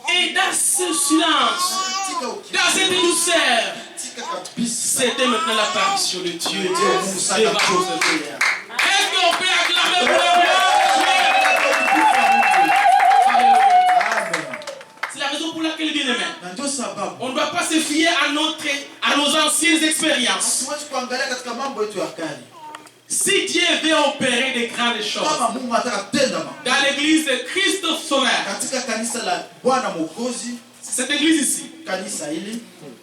Et dans ce silence, dans cette douceur, c'était maintenant l'apparition de Dieu. Est-ce qu'on peut acclamer pour la gloire? C'est la raison pour laquelle, bien aimé, on ne doit pas se fier à nos anciennes expériences. Si Dieu veut opérer de grandes choses dans l'église de Christ Sauveur, cette église ici,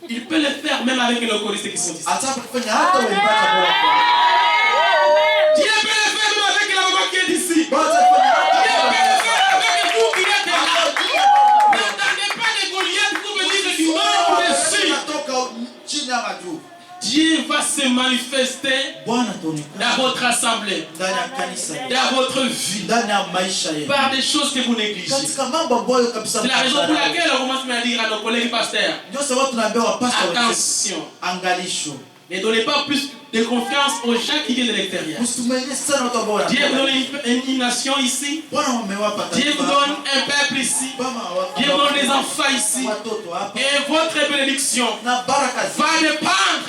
il peut le faire même avec les choristes qui sont ici. Dieu peut le faire même avec la maman qui est ici. Dieu peut le faire avec vous qui êtes là. N'attendez pas les Goliaths pour venir du nord ou du sud. Dieu va se manifester dans votre assemblée, dans votre vie, par des choses que vous négligez. C'est la raison pour laquelle on commence à dire à nos collègues pasteurs, attention, ne donnez pas plus de confiance aux gens qui viennent de l'extérieur. Dieu vous donne une nation ici. Dieu vous donne un peuple ici. Dieu vous donne des enfants ici. Et votre bénédiction va dépendre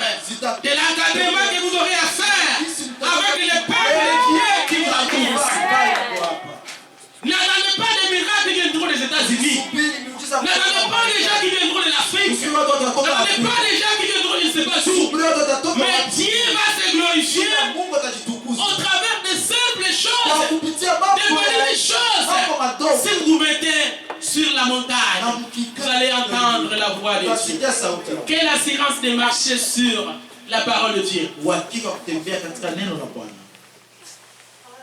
de l'encadrement que vous aurez à faire avec les peuples de Dieu qui vous entourent ici. N'attendez pas des miracles qui viendront des États-Unis. N'attendez pas des gens qui viendront de l'Afrique. N'attendez pas des gens qui viendront de je ne sais pas où. Mais Dieu va se glorifier au travers de simples choses, de petites choses. Si vous vous mettez sur la montagne, vous allez entendre la voix de Dieu. Quelle assurance de marcher sur la parole de Dieu.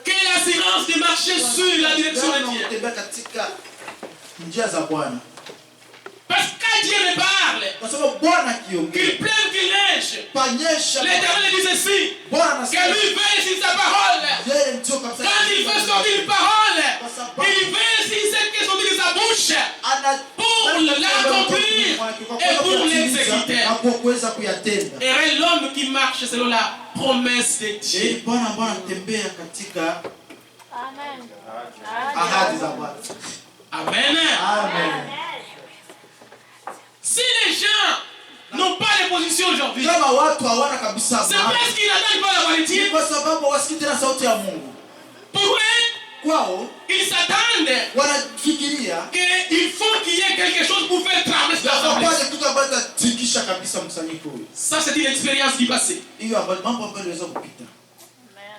Quelle assurance de marcher sur la direction de Dieu. Parce que Dieu me parle, qu'il pleuve, qu'il neige, l'Éternel dit ceci, que lui veille sur sa parole. Quand il fait sortir une parole, il veille sur celle qui est sortie de sa bouche pour l'accomplir et pour l'exécuter. Et l'homme qui marche selon la promesse de Dieu. Amen. Amen. Si les gens n'ont pas de position aujourd'hui, c'est parce qu'ils n'attendent pas la vérité. Pour eux, ils s'attendent qu'il faut qu'il y ait quelque chose pour faire trembler cette assemblée. Ça, c'est une expérience qui passait.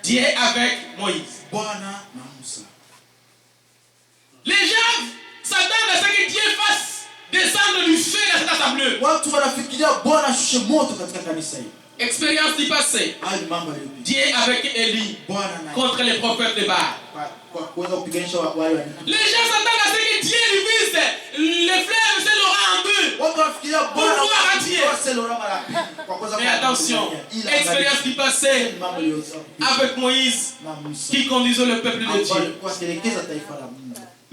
Dieu avec Moïse. Les gens s'attendent à ce que Dieu fasse descendre du feu dans cette assemblée. Expérience du passé. Dieu avec Élie contre les prophètes de Baal. Les gens s'attendent à ce que Dieu divise les fleuves Saint-Laurent en deux pour pouvoir entier. Mais attention, expérience du passé avec Moïse qui conduisait le peuple de Dieu.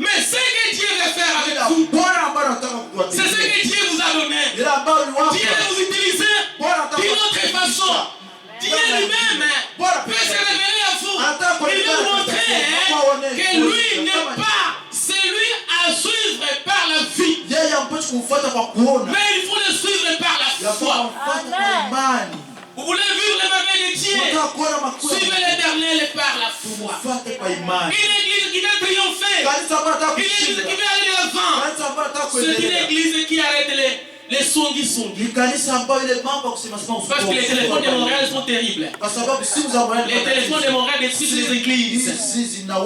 Mais ce que Dieu veut faire avec vous, c'est ce que Dieu vous a donné. Dieu va vous utiliser d'une autre façon. Dieu lui-même peut se révéler à vous. Il veut vous montrer que lui n'est pas celui à suivre par la vie. Mais il faut le suivre par la foi. Vous voulez vivre les merveilles de Dieu? Suivez l'Éternel par la foi. Une église qui va triompher. Une église qui va aller de l'avant. C'est une église qui arrête les songi-songi. Parce que les téléphones de Montréal sont terribles. Les téléphones de Montréal détruisent les églises. Les gens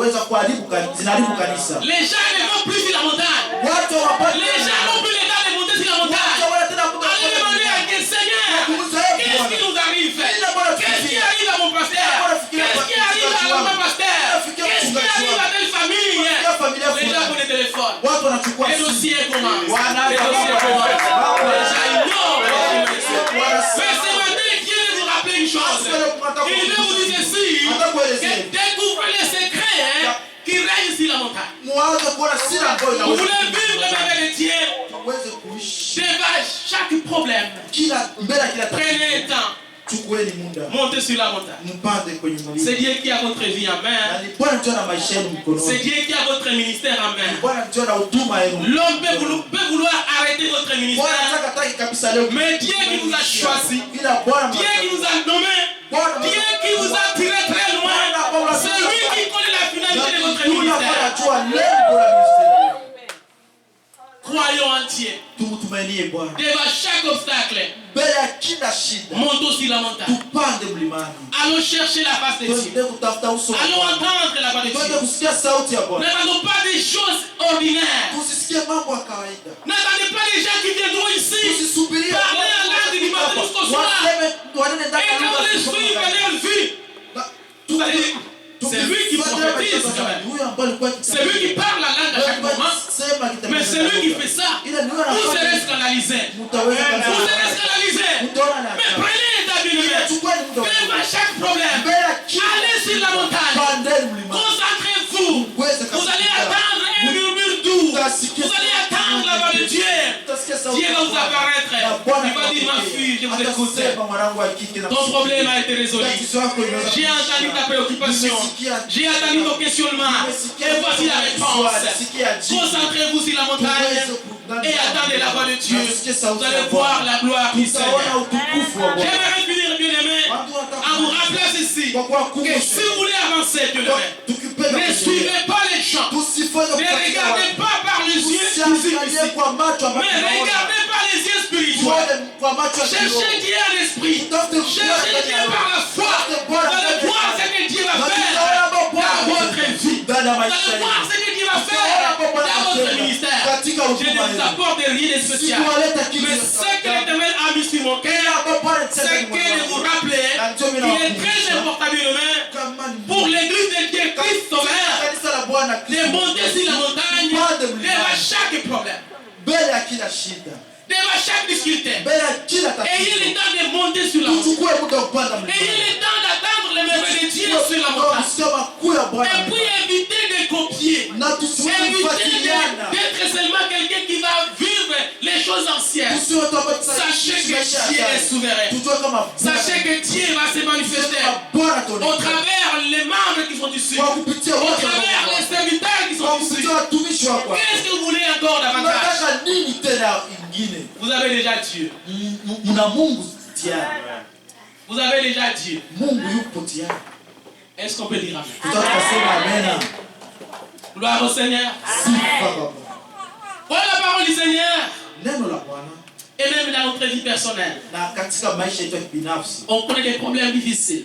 ne vont plus sur la montagne. Les gens n'ont plus l'état de monter sur la montagne. Allez demander à Dieu, Seigneur, qu'est-ce qui nous arrive? Qu'est-ce qui arrive à mon pasteur? Qu'est-ce qui arrive à mon pasteur? Qu'est-ce qui arrive à telle famille? Les gens prennent les téléphones. Les dossiers commencent. Les dossiers commencent. Les gens ignorent. Mais ce matin, Dieu veut vous rappeler une chose. Il veut vous dire ceci, que découvrez les secrets qui règnent sur la montagne. Vous voulez vivre le merveille de Dieu? Devant chaque problème, prenez le temps Montez sur la montagne. C'est Dieu qui a votre vie en main. C'est Dieu qui a votre ministère en main. L'homme peut vouloir arrêter votre ministère. Mais Dieu qui vous a choisi, Dieu qui vous a nommé, Dieu qui vous a tiré très loin, c'est lui qui connaît la finalité de votre ministère. Croyons entiers. Devant chaque obstacle, montons sur la montagne. Allons chercher la face de Dieu. Allons entendre la voix de Dieu. N'attendons pas des choses ordinaires. N'attendez pas les gens qui viendront ici parler en langue du matin jusqu'au soir. Et quand vous les suivez leur vie, c'est lui qui prophétise quand même. C'est lui qui parle la langue à chaque moment. Mais c'est lui qui fait ça. Vous serez scandalisé. Vous serez scandalisé. Mais prenez ta bien-aimée. Faites chaque problème. Allez sur la montagne. Concentrez-vous. Vous allez attendre un murmure doux. Vous allez attendre la voix de Dieu. Dieu va vous apparaître. Il va dire, ma fille, je vous écoute. Ton problème a été résolu. J'ai entendu ta préoccupation. J'ai entendu ton questionnement. Et voici la réponse. Concentrez-vous sur la montagne et attendez la voix de Dieu. Vous allez voir la gloire du Seigneur. J'aimerais finir, bien-aimé, en vous rappelant ceci. Que si vous voulez avancer, bien-aimé, ne suivez pas les gens. Ne regardez pas par les yeux physiques, mais regardez par les yeux spirituels. Cherchez Dieu en esprit. Cherchez Dieu par la foi. Vous allez voir ce que Dieu va faire dans votre vie. Vous allez voir ce que Dieu va faire dans votre ministère. Je ne vous apporte rien de spécial. Mais ce que l'Éternel a mis sur mon cœur, c'est que de vous rappeler qu'il est très important, bien-aimé, pour l'église de Dieu Christ Sauveur, de monter sur la montagne devant chaque problème. Devant chaque difficulté. Ayez le temps de monter sur la montagne. Ayez le temps d'attendre les merveilles de Dieu sur la montagne. Et puis évitez de copier. Évitez d'être seulement quelqu'un qui va vivre les choses anciennes. Sachez que Dieu est souverain. Sachez que Dieu va se manifester au travers les membres qui sont ici. Au travers les serviteurs qui sont ici. Qu'est-ce que vous voulez encore davantage? Vous avez déjà Dieu. Vous avez déjà Dieu. Est-ce qu'on peut dire amen? Gloire au Seigneur. Voilà la parole du Seigneur. Et même dans notre vie personnelle, on connaît des problèmes difficiles.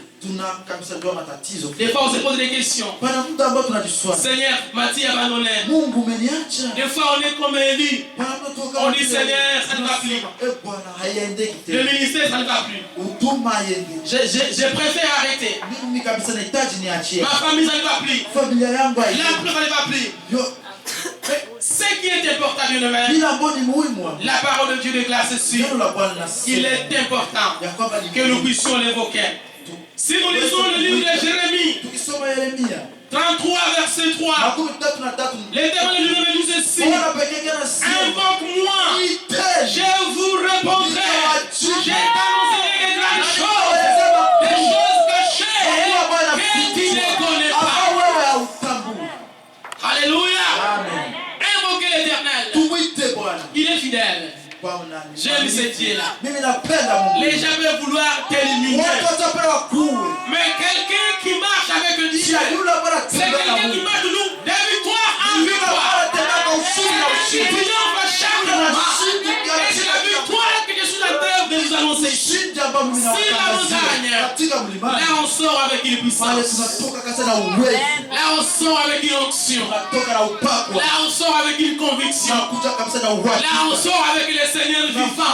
Des fois on se pose des questions. Seigneur, m'a-t-il abandonné? Des fois on est comme Élie. On dit Seigneur, ça ne va plus. Le ministère, ça ne va plus. Je préfère arrêter. Ma famille, ça ne va plus. L'emploi, ça ne va plus. Ce qui est important, bien-aimé, la parole de Dieu déclare ceci. Il est important que nous puissions l'évoquer. Si nous lisons le livre de Jérémie 33 verset 3, l'Éternel lui dit ceci: invoque-moi, je vous répondrai, je t'annoncerai des grandes choses, des choses cachées que tu ne connais pas. Alléluia. Invoquez l'Éternel. Il est fidèle. J'aime ce Dieu-là. Les gens peuvent vouloir t'éliminer. Mais quelqu'un qui marche avec Dieu, c'est quelqu'un qui marche de nous de victoire en victoire. Qui triomphe à chaque moment. Et c'est la victoire que je suis en train de vous annoncer. Sur la montagne, là on sort avec une puissance. Là on sort avec une onction. Là on sort avec une conviction. Là on sort avec le Seigneur vivant.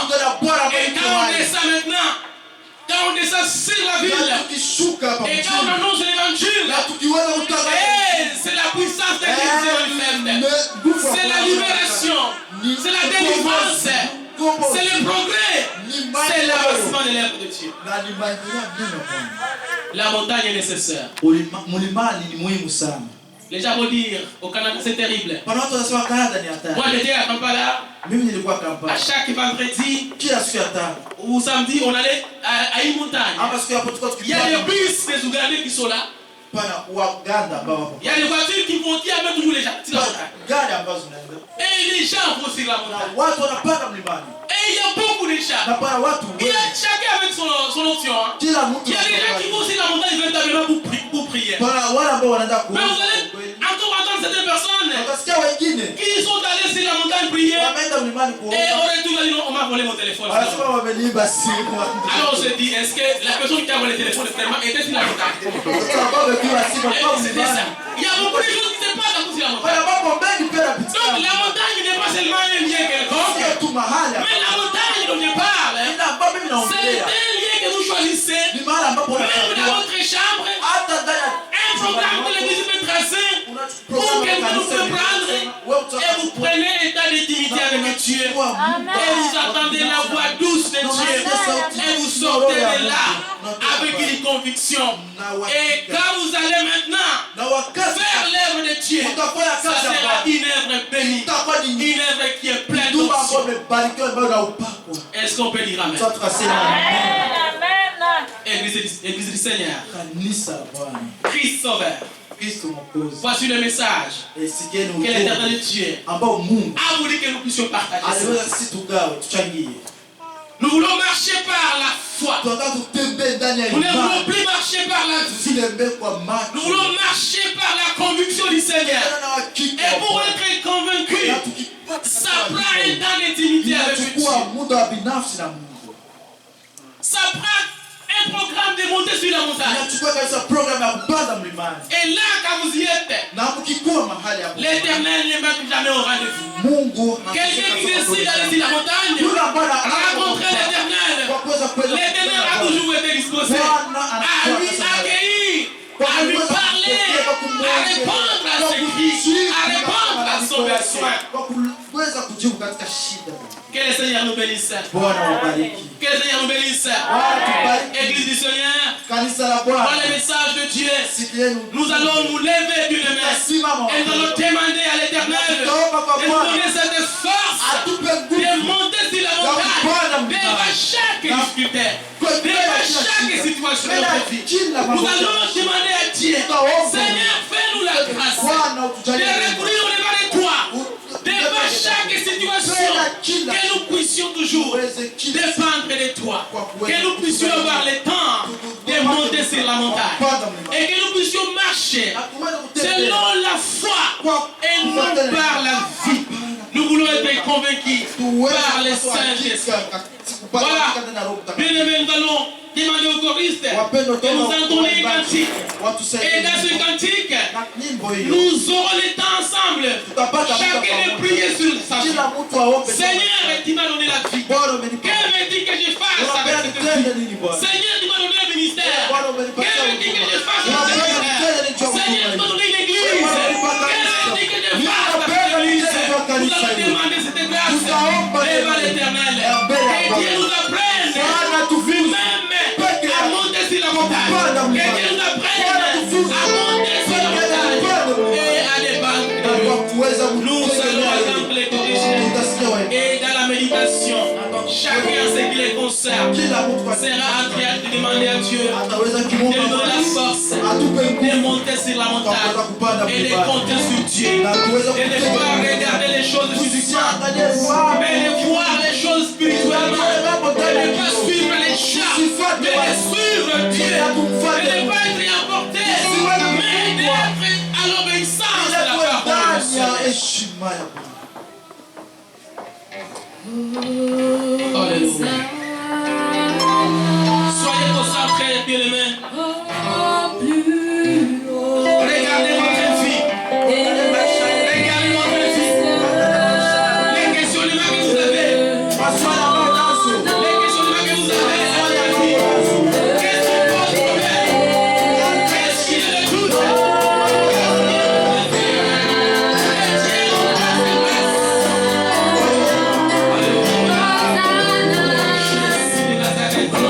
Et quand on descend maintenant, quand on descend sur la ville, et quand on annonce l'évangile, c'est la puissance de Dieu. C'est la libération, c'est la délivrance, c'est le progrès, c'est l'avancement de l'œuvre de Dieu. La montagne est nécessaire. Les gens vont dire au Canada c'est terrible. Pana watu wanasema Canada ni hatari. Moi j'étais à Kampala. Mimi nilikuwa Kampala. À chaque vendredi, Kila siku ya tano ou samedi, on allait à une montagne. hapa siku hapo tulikuwa Il y a des bus des Ougandais qui sont là. Pana Waganda ambao wapo. Il y a des voitures qui vont dire même toujours les gens sur la montagne. Gari ambazo zinaenda. Et les gens vont sur la montagne. Na watu wanapanda mlimani. Et il y a beaucoup de gens. Na pana watu Il y a wengi. chacun avec son option. Hein. Kila mtu. Il y a des gens qui vont sur la montagne véritablement pour prier. Pana wale ambao wanaenda Mais kuomba. vous allez encore entendre certaines personnes Utasikia wengine qui sont allés sur la montagne prier. wameenda mlimani kuomba. Et au retour, ils disent, on m'a volé mon téléphone. Wanasema wameniiba simu. Alors on se dit, est-ce que la personne qui a volé le téléphone vraiment était sur la montagne? Sababu kwa simu Et kwa c'était ça. Il y a beaucoup de choses qui se passent à cause de la montagne. Pana mambo mengi pia Donc yanapitia. la montagne n'est pas seulement un lien quelconque, Sio tu mahali. mais la montagne dont je parle, Ina ambapo mimi c'est naongelea. un lien que vous choisissez, Ni mahali ambapo même dans unachagua votre chambre, hata ndani ya un programme que l'église peut tracer, pour que vous pouvez prendre, et vous prenez l'état d'intimité avec Dieu, et vous attendez la voix douce de Dieu, et vous sortez de là avec une conviction. Et quand vous allez maintenant faire l'œuvre de Dieu, ça sera une œuvre bénie, une œuvre qui est pleine d'onction. Est-ce qu'on peut dire Amen? Église du Seigneur, Christ Sauveur. Voici le message que l'Éternel Dieu a voulu que nous puissions partager. Nous voulons marcher par la foi. Nous ne voulons plus marcher par la vie. Nous voulons marcher par la conviction du Seigneur. Et pour être convaincu, ça prend un temps d'intimité avec Dieu. Ça prend un programme de monter sur la montagne. Et là, quand vous y êtes, l'Éternel ne manque jamais au rendez-vous. Quelqu'un qui décide d'aller sur la montagne, rencontrer l'Éternel. L'Éternel a toujours été disposé à lui accueillir, à lui parler, à répondre à ses cris, à répondre à son besoin. Que le Seigneur nous bénisse. Que le Seigneur nous bénisse. Église du Seigneur, par le message de Dieu, nous allons nous lever d'une main et nous allons demander à l'Éternel de nous donner cette force de monter sur la montagne devant chaque difficulté, devant chaque situation de notre vie. Nous allons demander à Dieu, Seigneur, fais-nous la grâce de recourir devant toi, devant chaque situation, que nous puissions toujours dépendre de toi, que nous puissions avoir le temps de monter sur la montagne et que nous puissions marcher selon la foi et non par la vie. Nous voulons être convaincus par le Saint-Esprit. Voilà, bien aimés, nous allons demander aux choristes de nous entonner un cantique. Et dans ce cantique, nous aurons le temps ensemble, chacun de prier sur sa vie. Seigneur, tu m'as donné la vie. Que veux-tu que je fasse avec cette vie? Seigneur, tu m'as donné un ministère. Que veux-tu que je fasse avec ce ministère? Seigneur, tu m'as donné une église. Que veux-tu que je fasse avec cette église? Nous allons demander cette grâce devant l'Éternel. Que Dieu nous apprenne nous-mêmes à monter sur la montagne. Que Dieu nous apprenne à monter sur la montagne et à dépendre. Nous allons attendre les corriger. Et dans la méditation, chacun ce qu'il est conserve sera en train de demander à Dieu de nous donner la force de monter sur la montagne et de compter sur Dieu. Et de ne pas regarder les choses physiquement, mais de voir les choses spirituellement. Et de ne pas suivre les chats, mais de suivre Dieu. Et de ne pas être emporté, mais d'être à l'obéissance de la parole du Seigneur. Alléluia. Soyez concentrés, bien-aimés. Regardez votre vie. Regardez votre vie. Les questionnements que vous avez. Les questionnements que vous avez à votre vie. Qu'est-ce qui pose problème? Qu'est-ce qui est le doute? Oh,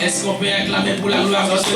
Est-ce qu'on peut acclamer pour la gloire de Dieu?